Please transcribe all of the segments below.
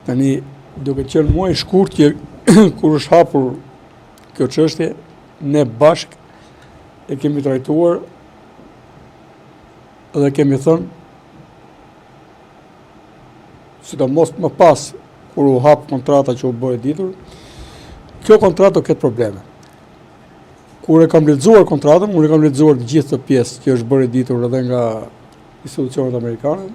Tani, duke qenë muaj shkurt që kur është hapur kjo çështje, ne bashk e kemi trajtuar dhe kemi thënë, sidomos më pas kur u hap kontrata që u bë e ditur, kjo kontratë do ketë probleme. Kur e kam lexuar kontratën, unë e kam lexuar të gjithë të pjesë që është bërë e ditur edhe nga institucionet amerikane,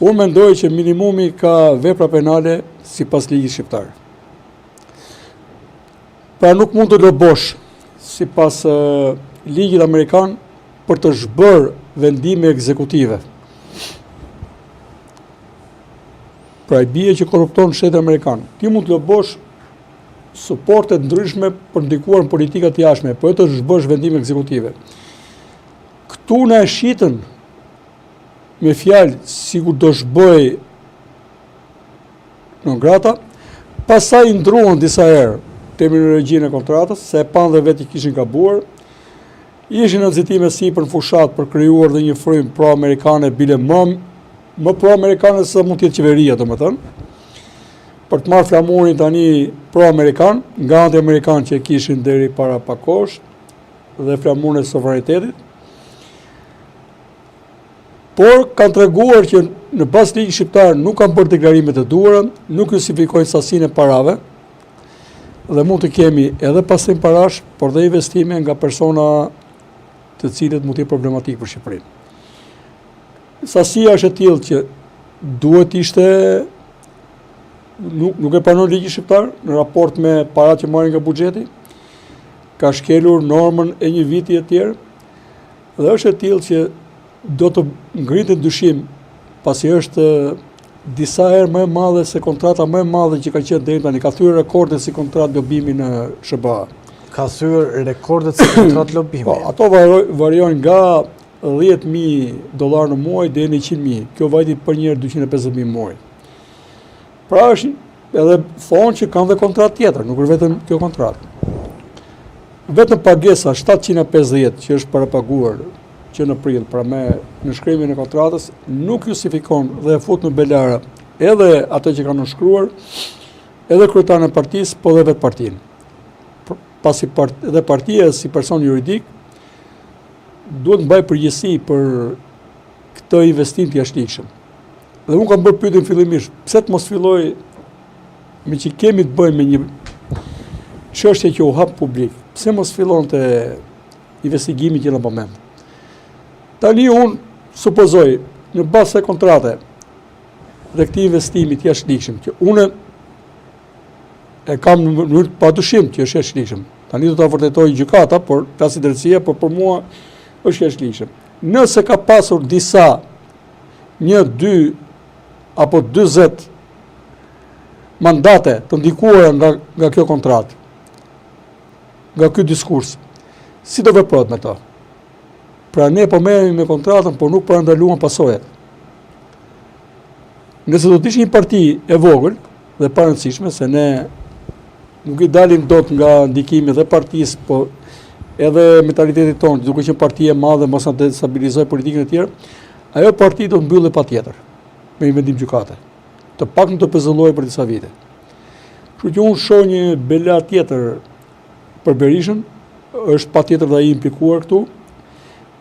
unë mendoj që minimumi ka vepra penale sipas ligjit shqiptar. Pra nuk mund të lobosh sipas ligjit amerikan për të zhbërë vendime ekzekutive. Pra i bie që korrupton shtetin amerikan. Ti mund të lobosh suporte ndryshme për ndikuar në politikat jashtme, po të zhbësh vendime ekzekutive. Këtu na e shitën me fjalë sikur do zhbëj non grata, pastaj ndruan disa herë terminologjinë e kontratës, se e pan dhe vetë kishin gabuar, ishin nxitime sipër në fushat për krijuar dhe një frymë pro-amerikane, bile më pro-amerikane se mund të jetë qeveria, domethënë, për të marrë flamurin tani pro-amerikan, nga anti-amerikan që e kishin deri para pak kohësh, dhe flamurin e sovranitetit. Por kanë treguar që në bazë ligjit shqiptar nuk kanë bërë deklarimet e duhura, nuk justifikojnë sasinë e parave, dhe mund të kemi edhe pasim parash, por dhe investime nga persona të cilët mund të jetë problematik për Shqipërinë. Sasia është e tillë që duhet ishte nuk e pranon ligji shqiptar në raport me paratë që marrin nga buxheti, ka shkelur normën e një viti e tjerë, dhe është e tillë që do të ngritet dyshim pasi është disa herë më e madhe se kontrata më e madhe që ka qenë deri tani, ka thyer rekordet si kontratë lobimi në SBA. Ka thyer rekordet si kontratë lobimi. Po, ato variojnë nga $10.000 në muaj deri në 100.000. Kjo vajti për një herë 250.000 muaj. Pra është edhe thonë që kanë dhe kontratë tjetër, nuk është vetëm kjo kontratë. Vetëm pagesa 750 që është parapaguar që në prill, pra me në shkrimin e kontratës, nuk justifikon dhe e fut në belara edhe ato që kanë nënshkruar, edhe kryetarin e partisë, po dhe vetë partinë. Pasi dhe partia si person juridik duhet të mbajë përgjegjësi për këtë investim të jashtëligjshëm. Dhe unë kam bërë pyetjen fillimisht, pse të mos filloj me që kemi të bëjmë me një çështje që u hap publik, pse mos fillonte investigimi që në moment. Tani unë supozoj në bazë të kontrate dhe këtij investimi të jashtëligjshëm, që unë e kam në mënyrë padyshim që është jashtëligjshëm. Tani do ta vërtetoj gjykata, por pasi drejtësia, por për mua është jashtëligjshëm. Nëse ka pasur disa 1, 2 apo 40 mandate të ndikuara nga kjo kontratë, nga ky diskurs, si do veprohet me to? Pra ne po merremi me kontratën, por nuk parandaluam pasojat. Nëse do të ishte një parti e vogël dhe pa rëndësishme, se ne nuk i dalim dot nga ndikimi dhe partisë, po edhe mentalitetit tonë, duke qenë parti e madhe, mos na destabilizoj politikën e tjerë, ajo parti do të mbyllet patjetër me një vendim gjykate. Të paktën të pezullojë për disa vite. Kështu që unë shoh një bela tjetër për Berishën, është patjetër dhe ai implikuar këtu,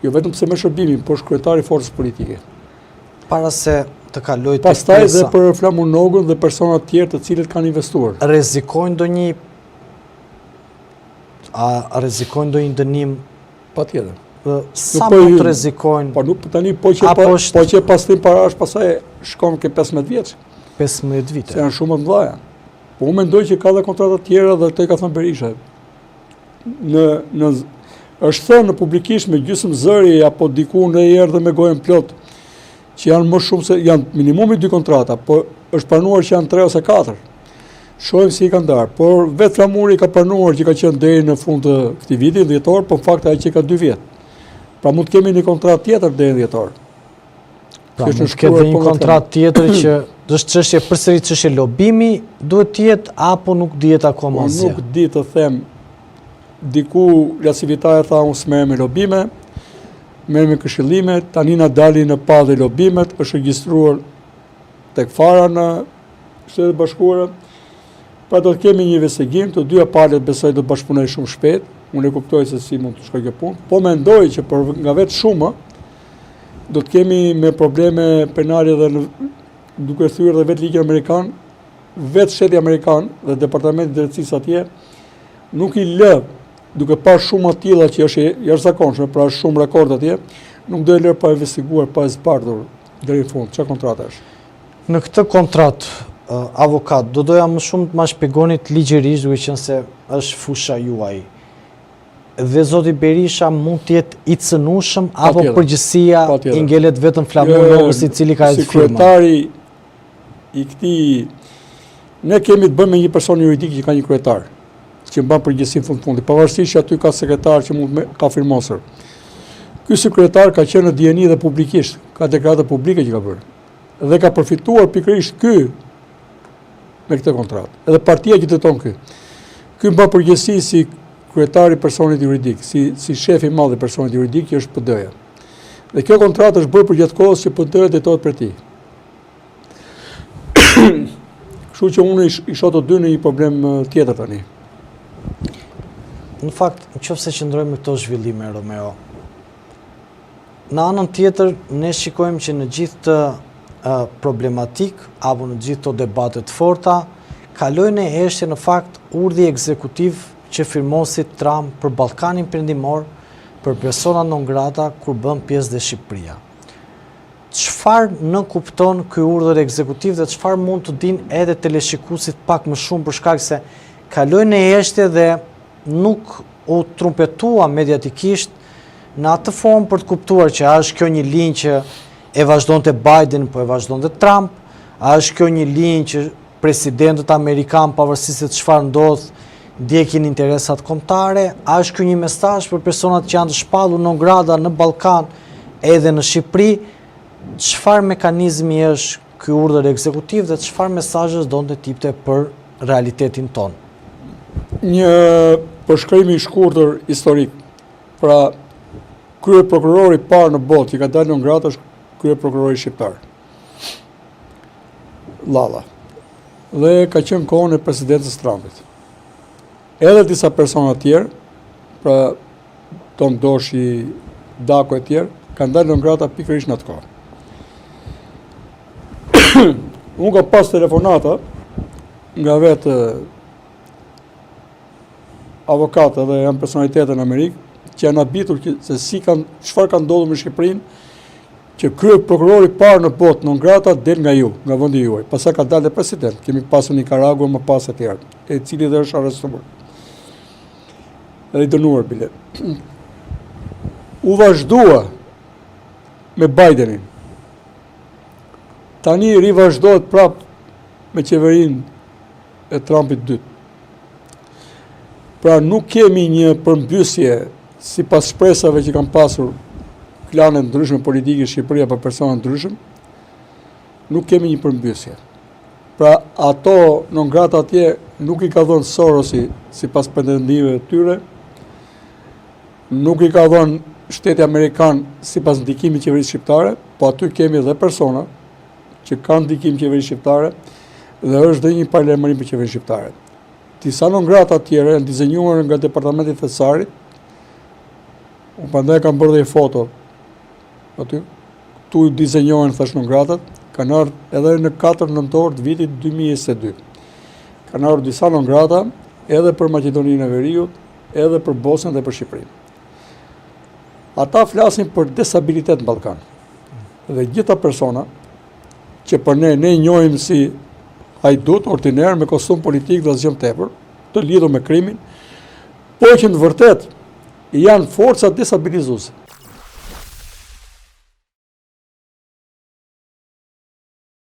jo vetëm pse me shërbimin, por është kryetari i forcës politike. Para se të kaloj të pastaj dhe për Flamur Nogën dhe persona të tjerë të cilët kanë investuar. Rrezikojnë ndonjë dënim? Patjetër. Sa mund të rrezikojnë? Po nuk tani po që pastim parash, pastaj shkon ke 15 vjeç. 15 vite. Se janë shumë të mëdha. Po unë mendoj që ka dhe kontrata të tjera dhe këtë ka thënë Berisha. Është thënë në publikisht me gjysmë zëri apo diku në herë dhe me gojën plot, që janë më shumë se janë minimumi 2 kontrata, po është pranuar që janë 3 ose 4. Shohim si i kanë ndarë, por vetë Flamuri ka pranuar që ka qenë deri në fund të këtij viti dhjetor, por fakt ai që ka 2 vjet. Pra mund të kemi një kontratë tjetër deri në dhjetor. Pra mund të ketë një kontratë tjetër që është çështje përsëri çështje lobimi, duhet të jetë apo nuk dihet akoma asgjë. Nuk di të them. Diku lasivitare tha unë s'merrem me lobime, merrem me këshillime, tani na dalin në padhe lobimet, është regjistruar tek fara në Shtetet Bashkuara, pra do të kemi një investigim, të dyja palët besoj do të bashkëpunojnë shumë shpejt, unë e kuptoj se si mund të shkojë kjo punë, po mendoj që nga vetë shuma, do të kemi me probleme penale dhe duke thyer dhe vetë ligjin amerikan, vetë shteti amerikan dhe departamenti i drejtësisë atje, nuk i lë, duke parë shumë të tilla që është jashtëzakonshme, pra shumë rekord atje, nuk do e lërë pa investiguar, pa e zbardhur deri në fund. Çfarë kontrata është? Në këtë kontratë, avokat, do doja më shumë të ma shpjegonit ligjërisht, duke qenë se është fusha juaj. Dhe zoti Berisha mund të jetë i cënueshëm apo përgjësia i ngelet vetëm flamuronës i cili ka si kryetari i këtij, ne kemi të bëjmë me një person juridik që ka një kryetar, që mban përgjegjësinë fund-fundi, pavarësisht që aty ka sekretar që mund ka firmosur. Ky sekretar ka qenë në dieni dhe publikisht, ka deklarata publike që ka bërë. Dhe ka përfituar pikërisht ky me këtë kontratë. Edhe partia që teton ky. Ky mban përgjegjësi si kryetari personit juridik, si shefi i madh i personit juridik që është PD-ja. Dhe kjo kontratë është bërë për gjatë kohës që PD-ja detohet për ti. Kështu që unë i shoh të dy në një problem tjetër tani. Në fakt, nëse qëndrojmë me këto zhvillime, Romeo, në anën tjetër ne shikojmë që në gjithë të problematik apo në gjithë të debatet forta, kalojnë e eshte në fakt urdhri ekzekutiv që firmosi Trump për Ballkanin Perëndimor, për persona non grata kur bën pjesë dhe Shqipëria. Çfarë në kupton ky urdhër ekzekutiv dhe çfarë mund të dinë edhe teleshikuesit pak më shumë për shkak se kalojnë e eshte dhe nuk u trumpetua mediatikisht në atë formë për të kuptuar që a është kjo një linjë që e vazhdonte Biden, po e vazhdonte Trump, a është kjo një linjë që presidentët amerikan pavarësisht se çfarë ndodh ndjekin interesat kombëtare, a është kjo një mesazh për personat që janë të shpallur non grata në Ballkan edhe në Shqipëri, çfarë mekanizmi është ky urdhër ekzekutiv dhe çfarë mesazhesh donte tipte për realitetin ton? Një përshkrim i shkurtër historik. Pra, krye prokurori i parë në botë që ka dalë non grata është krye prokurori shqiptar. Lalla. Dhe ka qenë kohën e presidentës Trumpit. Edhe disa persona tjerë, pra Tom Doshi, Dako e tjerë, kanë dalë non grata pikërisht në atë kohë. Unë ka pas telefonata nga vetë avokata dhe janë personalitete në Amerikë, që janë habitur se çfarë ka ndodhur me Shqipërinë, që krye prokurori parë në botë non grata del nga ju, nga vendi juaj. Pastaj ka dalë president, kemi pasur Nicaragua më pas e tjerë, e cili dhe është arrestuar. Edhe i dënuar bile. U vazhdua me Bidenin. Tani rivazhdohet prapë me qeverinë e Trumpit dytë. Pra nuk kemi një përmbysje sipas shpresave që kanë pasur klanet ndryshme politike Shqipëria për persona ndryshëm, nuk kemi një përmbysje. Pra ato non grata atje nuk i ka dhënë Sorosi sipas pretendimeve të tyre, nuk i ka dhënë Shteti Amerikan sipas ndikimit të qeverisë shqiptare, po aty kemi edhe persona që kanë ndikim qeverisë shqiptare dhe është dhe një paralajmërim për qeverinë shqiptare. Disa non grata tjera janë dizenjuar nga Departamenti i Thesarit. Unë prandaj kam bërë dhe një foto aty. Tu dizenjohen thash non gratat, kanë ardhur edhe në 4 nëntor të vitit 2022. Kanë ardhur disa non grata edhe për Maqedoninë e Veriut, edhe për Bosnjën dhe për Shqipërinë. Ata flasin për destabilitet në Ballkan. Dhe gjitha persona që për ne njohim si hajdut ordiner me kostum politik dhe asgjë tepër, të lidhur me krimin, po që në vërtet janë forca destabilizuese.